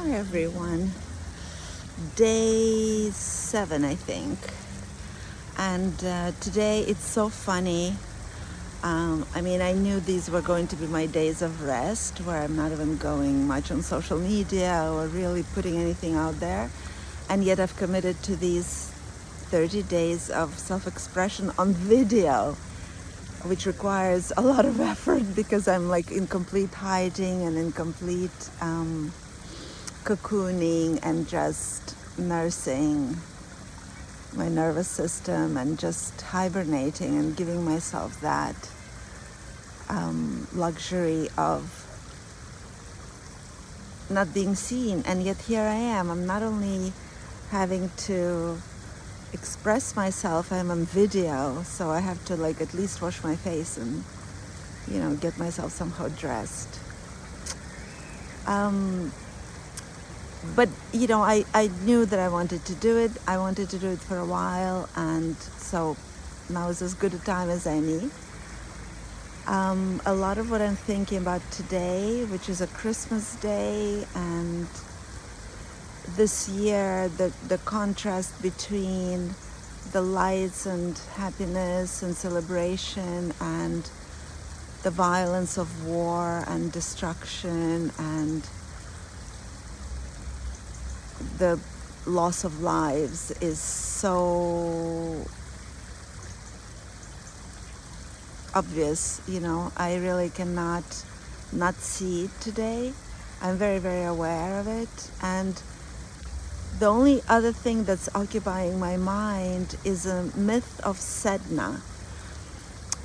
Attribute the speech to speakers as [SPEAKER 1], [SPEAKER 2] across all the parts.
[SPEAKER 1] Hi everyone. Day 7, I think. And today it's so funny. I knew these were going to be my days of rest where I'm not even going much on social media or really putting anything out there. And yet I've committed to these 30 days of self-expression on video, which requires a lot of effort because I'm like in complete hiding and in complete cocooning and just nursing my nervous system and just hibernating and giving myself that luxury of not being seen. And yet here I am. I'm not only having to express myself, I'm on video, so I have to like at least wash my face and get myself somehow dressed. But I knew that I wanted to do it. I wanted to do it for a while, and so now is as good a time as any. A lot of what I'm thinking about today, which is a Christmas day, and this year the contrast between the lights and happiness and celebration and the violence of war and destruction and the loss of lives is so obvious. I really cannot not see it today. I'm very, very aware of it. And the only other thing that's occupying my mind is a myth of Sedna.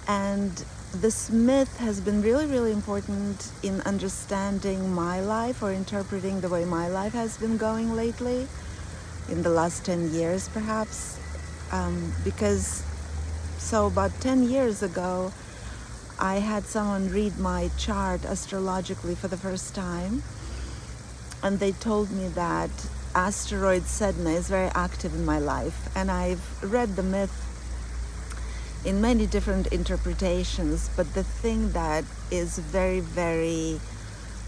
[SPEAKER 1] And this myth has been really, really important in understanding my life or interpreting the way my life has been going lately, in the last 10 years perhaps. Because about 10 years ago, I had someone read my chart astrologically for the first time, and they told me that asteroid Sedna is very active in my life. And I've read the myth in many different interpretations, but the thing that is very, very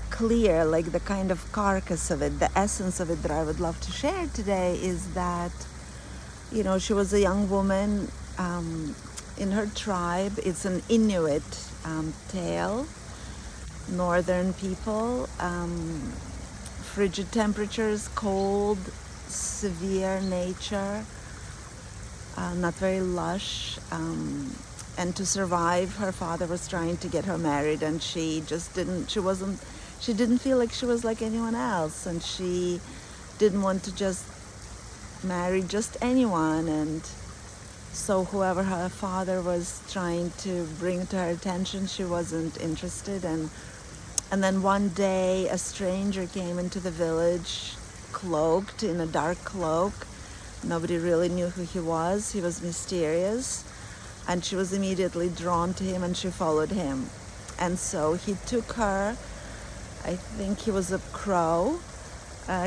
[SPEAKER 1] clear, like the kind of carcass of it, the essence of it that I would love to share today, is that she was a young woman in her tribe. It's an Inuit tale, northern people, frigid temperatures, cold, severe nature, not very lush, and to survive, her father was trying to get her married, and she didn't feel like she was like anyone else, and she didn't want to just marry just anyone. And so whoever her father was trying to bring to her attention, she wasn't interested. And then one day a stranger came into the village, cloaked in a dark cloak. Nobody really knew who he was. He was mysterious. And she was immediately drawn to him, and she followed him. And so he took her, I think he was a crow.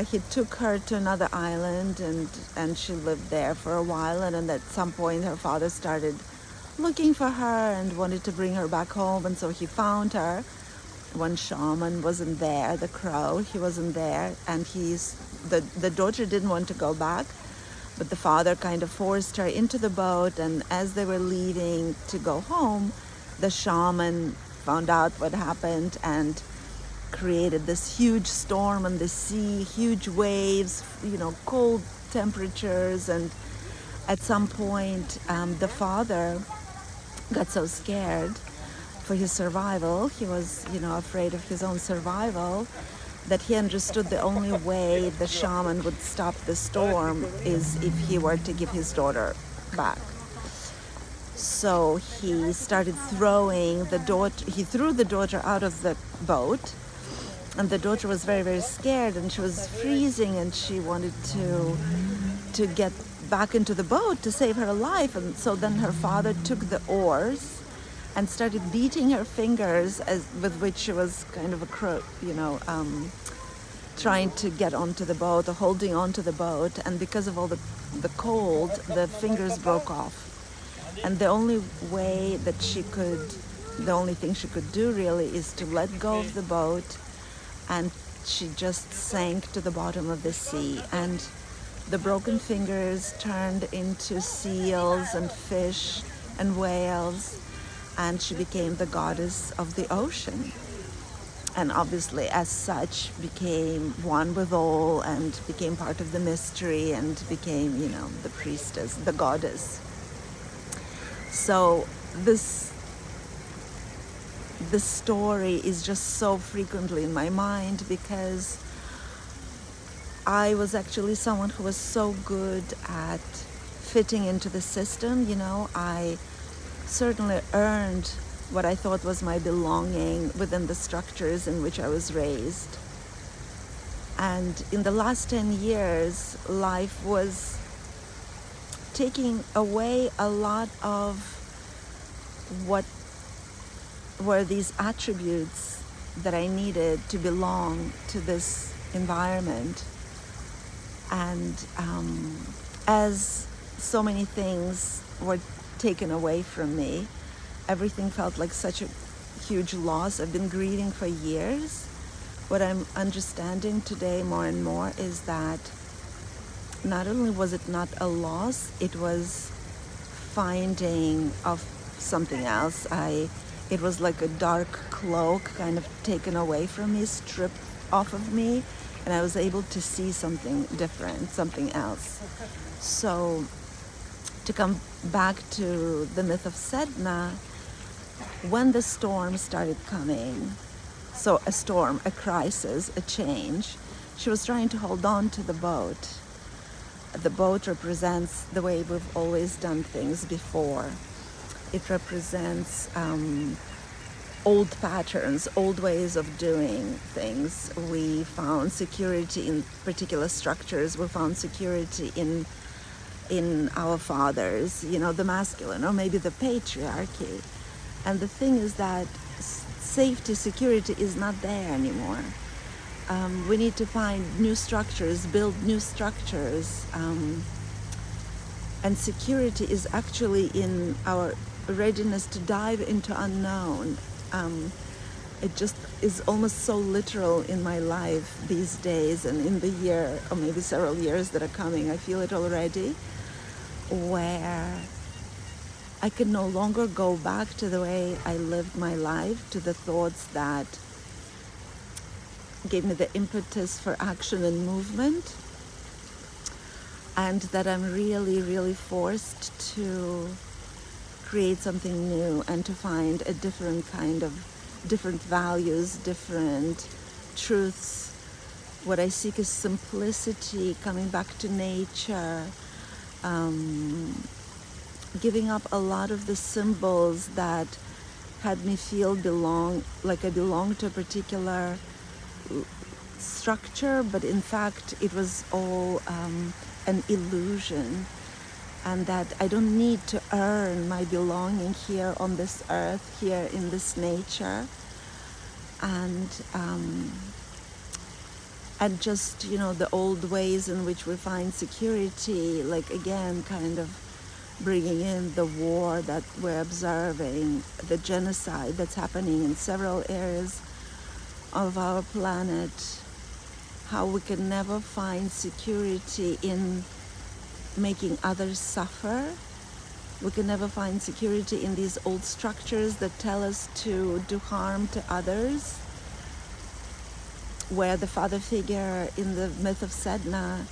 [SPEAKER 1] He took her to another island, and she lived there for a while. And then at some point her father started looking for her and wanted to bring her back home. And so he found her. One shaman wasn't there, the crow, he wasn't there. And the daughter didn't want to go back, but the father kind of forced her into the boat. And as they were leaving to go home, the shaman found out what happened and created this huge storm on the sea, huge waves, cold temperatures. And at some point, the father got so scared for his survival, he was, afraid of his own survival, that he understood the only way the shaman would stop the storm is if he were to give his daughter back. So he started throwing the daughter, he threw the daughter out of the boat, and the daughter was very, very scared, and she was freezing, and she wanted to get back into the boat to save her life. And so then her father took the oars and started beating her fingers, with which she was kind of trying to get onto the boat or holding onto the boat. And because of all the cold, the fingers broke off. And the only thing she could do really is to let go of the boat and she just sank to the bottom of the sea, and the broken fingers turned into seals and fish and whales, and she became the goddess of the ocean. And obviously, as such, became one with all and became part of the mystery and became, the priestess, the goddess. So this story is just so frequently in my mind because I was actually someone who was so good at fitting into the system. I certainly earned what I thought was my belonging within the structures in which I was raised. And in the last 10 years, life was taking away a lot of what were these attributes that I needed to belong to this environment. And as so many things were taken away from me, everything felt like such a huge loss. I've been grieving for years. What I'm understanding today more and more is that not only was it not a loss, it was finding of something else. It was like a dark cloak kind of taken away from me, stripped off of me, and I was able to see something different, something else. So to come back to the myth of Sedna, when the storm started coming, so a storm, a crisis, a change, she was trying to hold on to the boat. The boat represents the way we've always done things before. It represents old patterns, old ways of doing things. We found security in particular structures. We found security in our fathers, the masculine, or maybe the patriarchy. And the thing is that safety, security is not there anymore. We need to find new structures, build new structures. And security is actually in our readiness to dive into unknown. It just is almost so literal in my life these days, and in the year or maybe several years that are coming. I feel it already, where I can no longer go back to the way I lived my life, to the thoughts that gave me the impetus for action and movement, and that I'm really, really forced to create something new and to find a different values, different truths. What I seek is simplicity, coming back to nature, giving up a lot of the symbols that had me feel like I belonged to a particular structure, but in fact it was all an illusion, and that I don't need to earn my belonging here on this earth, here in this nature, and just the old ways in which we find security, like again kind of bringing in the war that we're observing, the genocide that's happening in several areas of our planet, how we can never find security in making others suffer. We can never find security in these old structures that tell us to do harm to others, where the father figure in the myth of Sedna,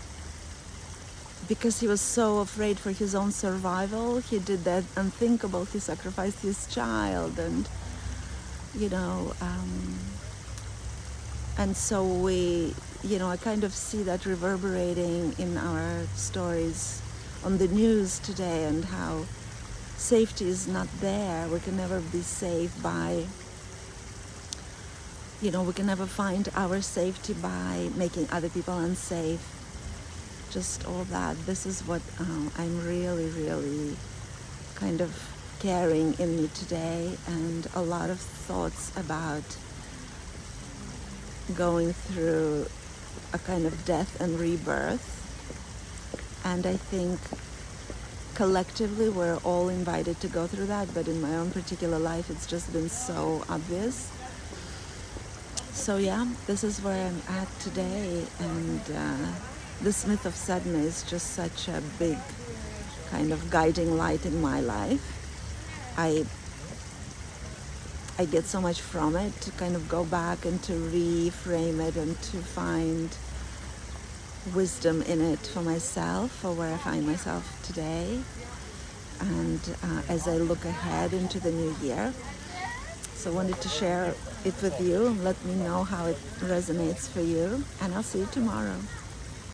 [SPEAKER 1] because he was so afraid for his own survival, he did that unthinkable. He sacrificed his child, and and so I kind of see that reverberating in our stories on the news today, and how safety is not there. We can never be safe by, we can never find our safety by making other people unsafe. Just all that. This is what I'm really, really kind of carrying in me today, and a lot of thoughts about going through a kind of death and rebirth. And I think collectively we're all invited to go through that, but in my own particular life it's just been so obvious. So yeah, this is where I'm at today, and this myth of Sedna is just such a big kind of guiding light in my life. I get so much from it to kind of go back and to reframe it and to find wisdom in it for myself, for where I find myself today, and as I look ahead into the new year. So I wanted to share it with you and let me know how it resonates for you, and I'll see you tomorrow.